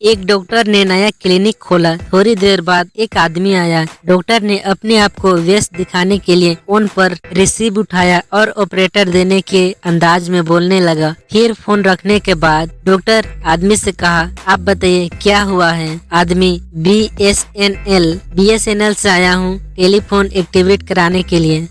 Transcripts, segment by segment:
एक डॉक्टर ने नया क्लिनिक खोला। थोड़ी देर बाद एक आदमी आया। डॉक्टर ने अपने आप को व्यस्त दिखाने के लिए फोन पर रिसीव उठाया और ऑपरेटर देने के अंदाज में बोलने लगा। फिर फोन रखने के बाद डॉक्टर आदमी से कहा, आप बताइए क्या हुआ है। आदमी, बीएसएनएल से आया हूँ टेलीफोन एक्टिवेट कराने के लिए।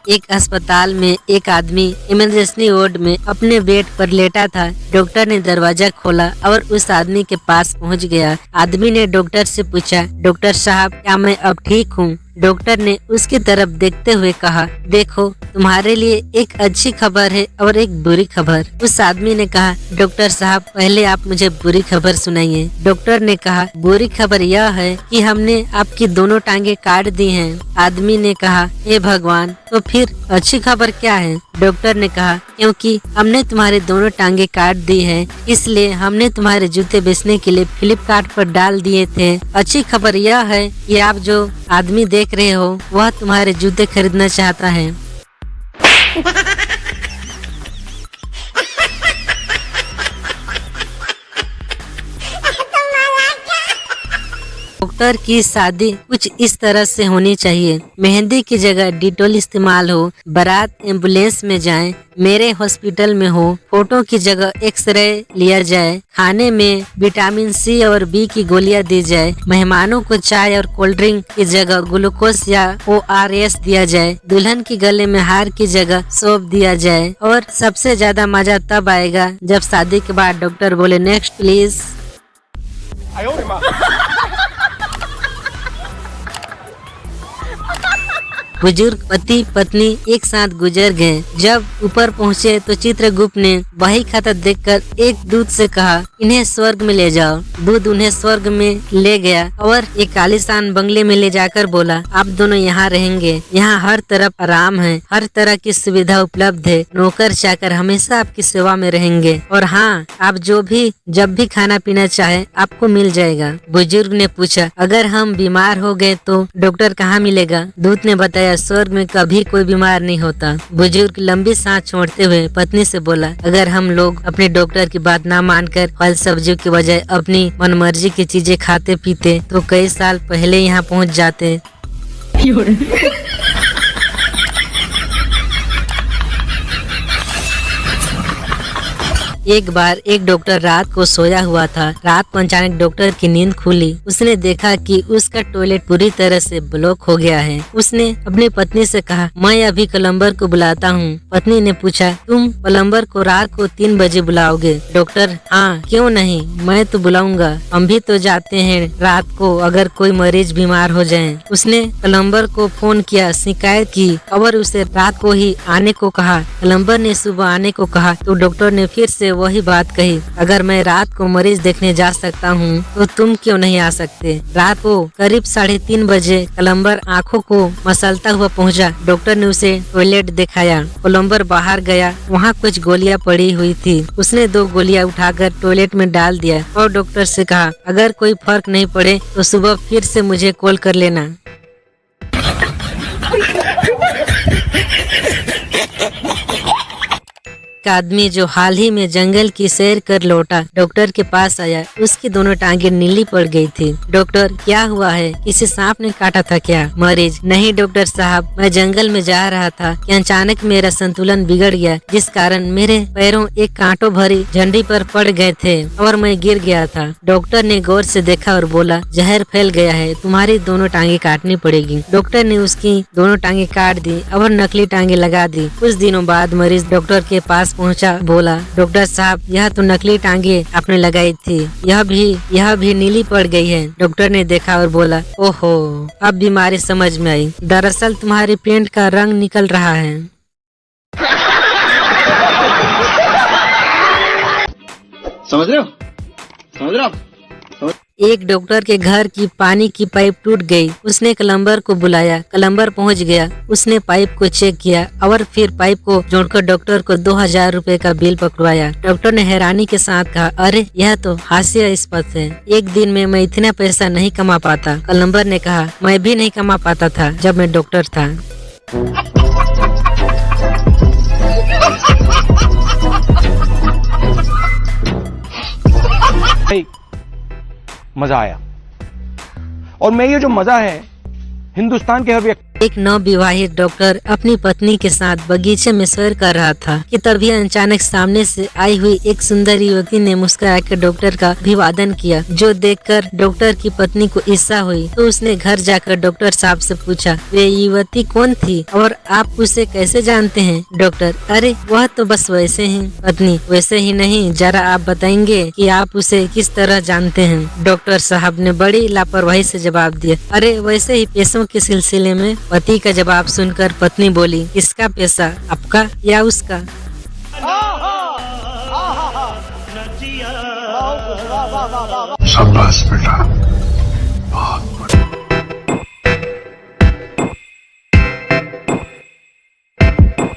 एक अस्पताल में एक आदमी इमरजेंसी वार्ड में अपने बेड पर लेटा था। डॉक्टर ने दरवाजा खोला और उस आदमी के पास पहुंच गया। आदमी ने डॉक्टर से पूछा, डॉक्टर साहब क्या मैं अब ठीक हूँ? डॉक्टर ने उसकी तरफ देखते हुए कहा, देखो तुम्हारे लिए एक अच्छी खबर है और एक बुरी खबर। उस आदमी ने कहा, डॉक्टर साहब पहले आप मुझे बुरी खबर सुनाइए। डॉक्टर ने कहा, बुरी खबर यह है कि हमने आपकी दोनों टांगे काट दी हैं। आदमी ने कहा, हे भगवान, तो फिर अच्छी खबर क्या है? डॉक्टर ने कहा, क्योंकि हमने तुम्हारे दोनों टांगे काट दी है, इसलिए हमने तुम्हारे जूते बेचने के लिए फ्लिपकार्ट पर डाल दिए थे। अच्छी खबर यह है कि आप जो आदमी देख रहे हो वह तुम्हारे जूते खरीदना चाहता है। डॉक्टर की शादी कुछ इस तरह से होनी चाहिए। मेहंदी की जगह डिटोल इस्तेमाल हो, बारात एम्बुलेंस में जाए, मेरे हॉस्पिटल में हो, फोटो की जगह एक्सरे लिया जाए, खाने में विटामिन सी और बी की गोलियां दी जाए, मेहमानों को चाय और कोल्ड ड्रिंक की जगह ग्लूकोज या ORS दिया जाए, दुल्हन की गले में हार की जगह सौंफ दिया जाए। और सबसे ज्यादा मजा तब आएगा जब शादी के बाद डॉक्टर बोले, नेक्स्ट प्लीज। बुजुर्ग पति पत्नी एक साथ गुजर गए। जब ऊपर पहुँचे तो चित्रगुप्त ने बही खाता देखकर एक दूत से कहा, इन्हें स्वर्ग में ले जाओ। दूत उन्हें स्वर्ग में ले गया और एक आलीशान बंगले में ले जाकर बोला, आप दोनों यहाँ रहेंगे। यहाँ हर तरफ आराम है, हर तरह की सुविधा उपलब्ध है, नौकर चाकर हमेशा आपकी सेवा में रहेंगे और हाँ, आप जब भी खाना पीना चाहे आपको मिल जाएगा। बुजुर्ग ने पूछा, अगर हम बीमार हो गए तो डॉक्टर कहाँ मिलेगा? दूत ने बताया, स्वर्ग में कभी कोई बीमार नहीं होता। बुजुर्ग लंबी सांस छोड़ते हुए पत्नी से बोला, अगर हम लोग अपने डॉक्टर की बात ना मानकर फल सब्जियों के बजाय अपनी मनमर्जी की चीजें खाते पीते तो कई साल पहले यहाँ पहुँच जाते। एक बार एक डॉक्टर रात को सोया हुआ था। रात को अचानक डॉक्टर की नींद खुली। उसने देखा कि उसका टॉयलेट पूरी तरह से ब्लॉक हो गया है। उसने अपनी पत्नी से कहा, मैं अभी प्लम्बर को बुलाता हूँ। पत्नी ने पूछा, तुम प्लम्बर को रात को 3 बजे बुलाओगे? डॉक्टर, हाँ क्यों नहीं, मैं तो बुलाऊंगा। हम भी तो जाते हैं रात को अगर कोई मरीज बीमार हो जाए। उसने प्लम्बर को फोन किया, शिकायत की और उसे रात को ही आने को कहा। प्लम्बर ने सुबह आने को कहा तो डॉक्टर ने फिर से वही बात कही, अगर मैं रात को मरीज देखने जा सकता हूँ तो तुम क्यों नहीं आ सकते? रात को करीब 3:30 बजे प्लम्बर आंखों को मसलता हुआ पहुँचा। डॉक्टर ने उसे टॉयलेट दिखाया। प्लम्बर बाहर गया, वहाँ कुछ गोलियां पड़ी हुई थी। उसने 2 गोलियां उठाकर टॉयलेट में डाल दिया और डॉक्टर से कहा, अगर कोई फर्क नहीं पड़े तो सुबह फिर से मुझे कॉल कर लेना। आदमी जो हाल ही में जंगल की सैर कर लौटा डॉक्टर के पास आया। उसकी दोनों टांगे नीली पड़ गई थी। डॉक्टर, क्या हुआ है? किसी सांप ने काटा था क्या? मरीज, नहीं डॉक्टर साहब, मैं जंगल में जा रहा था कि अचानक मेरा संतुलन बिगड़ गया, जिस कारण मेरे पैरों एक कांटों भरी झंडी पर पड़ गए थे और मैं गिर गया था। डॉक्टर ने गौर से देखा और बोला, जहर फैल गया है, तुम्हारी दोनों टांगे काटनी पड़ेगी। डॉक्टर ने उसकी दोनों टांगे काट दी और नकली टांगे लगा दी। कुछ दिनों बाद मरीज डॉक्टर के पास पहुंचा, बोला, डॉक्टर साहब यह तो नकली टांगे आपने लगाई थी, यह भी नीली पड़ गई है। डॉक्टर ने देखा और बोला, ओहो, अब बीमारी समझ में आई। दरअसल तुम्हारी पेंट का रंग निकल रहा है। समझ रहे हो? एक डॉक्टर के घर की पानी की पाइप टूट गई। उसने प्लम्बर को बुलाया। प्लम्बर पहुंच गया। उसने पाइप को चेक किया और फिर पाइप को जोड़कर डॉक्टर को 2000 रुपए का बिल पकड़वाया। डॉक्टर ने हैरानी के साथ कहा, अरे यह तो हास्यास्पद है, एक दिन में मैं इतना पैसा नहीं कमा पाता। प्लम्बर ने कहा, मैं भी नहीं कमा पाता था जब मैं डॉक्टर था। मजा आया। और मैं ये जो मजा है हिंदुस्तान के हर व्यक्ति एक नवविवाहित डॉक्टर अपनी पत्नी के साथ बगीचे में सैर कर रहा था कि तभी अचानक सामने से आई हुई एक सुंदर युवती ने मुस्कुराकर डॉक्टर का अभिवादन किया, जो देखकर डॉक्टर की पत्नी को ईर्ष्या हुई। तो उसने घर जाकर डॉक्टर साहब से पूछा, वे युवती कौन थी और आप उसे कैसे जानते हैं? डॉक्टर, अरे वह तो बस वैसे ही। पत्नी, वैसे ही नहीं, जरा आप बताएंगे कि आप उसे किस तरह जानते हैं? डॉक्टर साहब ने बड़ी लापरवाही से जवाब दिया, अरे वैसे ही पैसों के सिलसिले में। पति का जवाब सुनकर पत्नी बोली, किसका पैसा, आपका या उसका? शाबाश बेटा।